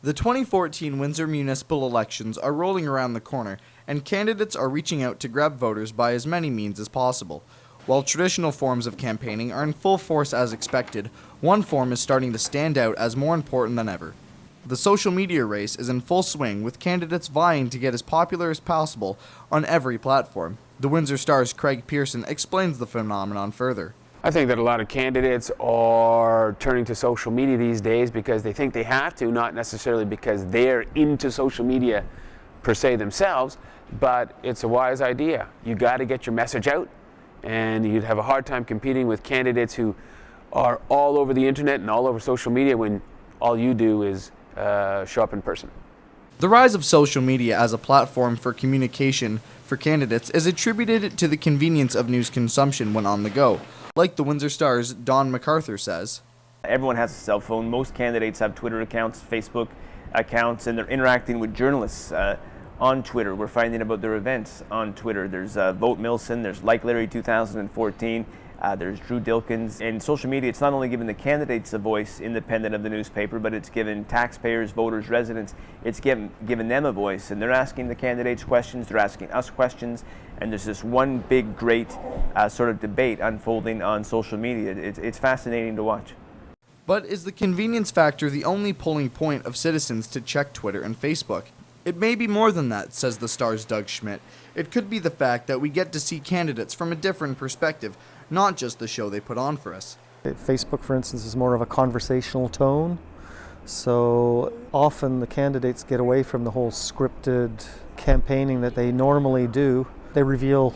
The 2014 Windsor municipal elections are rolling around the corner, and candidates are reaching out to grab voters by as many means as possible. While traditional forms of campaigning are in full force as expected, one form is starting to stand out as more important than ever. The social media race is in full swing, with candidates vying to get as popular as possible on every platform. The Windsor Star's Craig Pearson explains the phenomenon further. I think that a lot of candidates are turning to social media these days because they think they have to, not necessarily because they're into social media per se themselves, but it's a wise idea. You got to get your message out, and you'd have a hard time competing with candidates who are all over the internet and all over social media when all you do is show up in person. The rise of social media as a platform for communication for candidates is attributed to the convenience of news consumption when on the go. Like the Windsor Star's Don MacArthur says, everyone has a cell phone. Most candidates have Twitter accounts, Facebook accounts, and they're interacting with journalists on Twitter. We're finding about their events on Twitter. There's Vote Milson, there's Like Larry 2014, there's Drew Dilkins. In social media, it's not only giving the candidates a voice independent of the newspaper, but it's given taxpayers, voters, residents, it's given them a voice. And they're asking the candidates questions, they're asking us questions, and there's this one big, great sort of debate unfolding on social media. It's fascinating to watch. But is the convenience factor the only pulling point of citizens to check Twitter and Facebook? It may be more than that, says the Star's Doug Schmidt. It could be the fact that we get to see candidates from a different perspective, not just the show they put on for us. Facebook, for instance, is more of a conversational tone, so often the candidates get away from the whole scripted campaigning that they normally do. They reveal,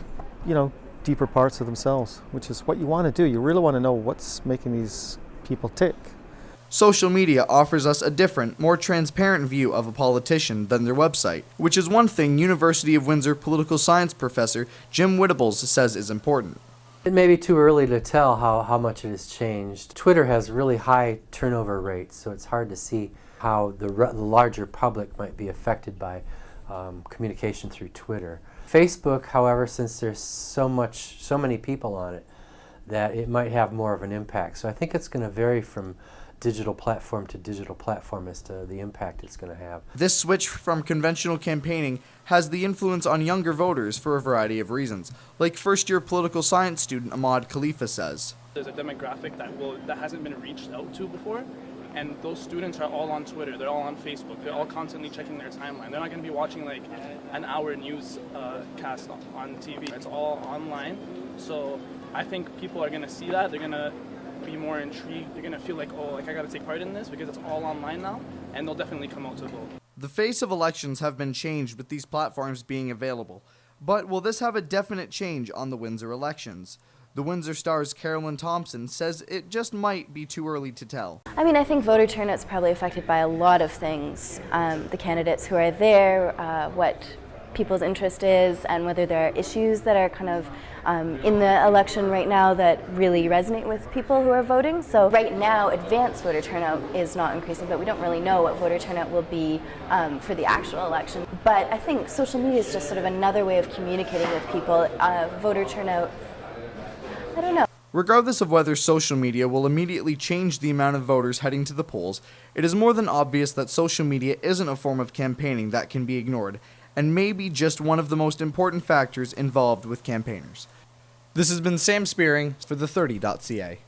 deeper parts of themselves, which is what you want to do. You really want to know what's making these people tick. Social media offers us a different, more transparent view of a politician than their website, which is one thing University of Windsor political science professor Jim Whittables says is important. It may be too early to tell how much it has changed. Twitter has really high turnover rates, so it's hard to see how the larger public might be affected by communication through Twitter. Facebook, however, since there's so many people on it, that it might have more of an impact. So I think it's going to vary from digital platform to digital platform as to the impact it's going to have. This switch from conventional campaigning has the influence on younger voters for a variety of reasons, like first-year political science student Ahmad Khalifa says. There's a demographic that hasn't been reached out to before, and those students are all on Twitter, they're all on Facebook, they're all constantly checking their timeline. They're not going to be watching like an hour news cast on TV. It's all online, so I think people are going to see that, they're going to be more intrigued, they're going to feel like, I got to take part in this because it's all online now, and they'll definitely come out to vote. The face of elections have been changed with these platforms being available, but will this have a definite change on the Windsor elections? The Windsor Star's Carolyn Thompson says it just might be too early to tell. I think voter turnout's probably affected by a lot of things. The candidates who are there, what people's interest is, and whether there are issues that are kind of in the election right now that really resonate with people who are voting. So right now, advanced voter turnout is not increasing, but we don't really know what voter turnout will be for the actual election. But I think social media is just sort of another way of communicating with people. Voter turnout, I don't know. Regardless of whether social media will immediately change the amount of voters heading to the polls, it is more than obvious that social media isn't a form of campaigning that can be ignored, and may be just one of the most important factors involved with campaigners. This has been Sam Spearing for the 30.ca.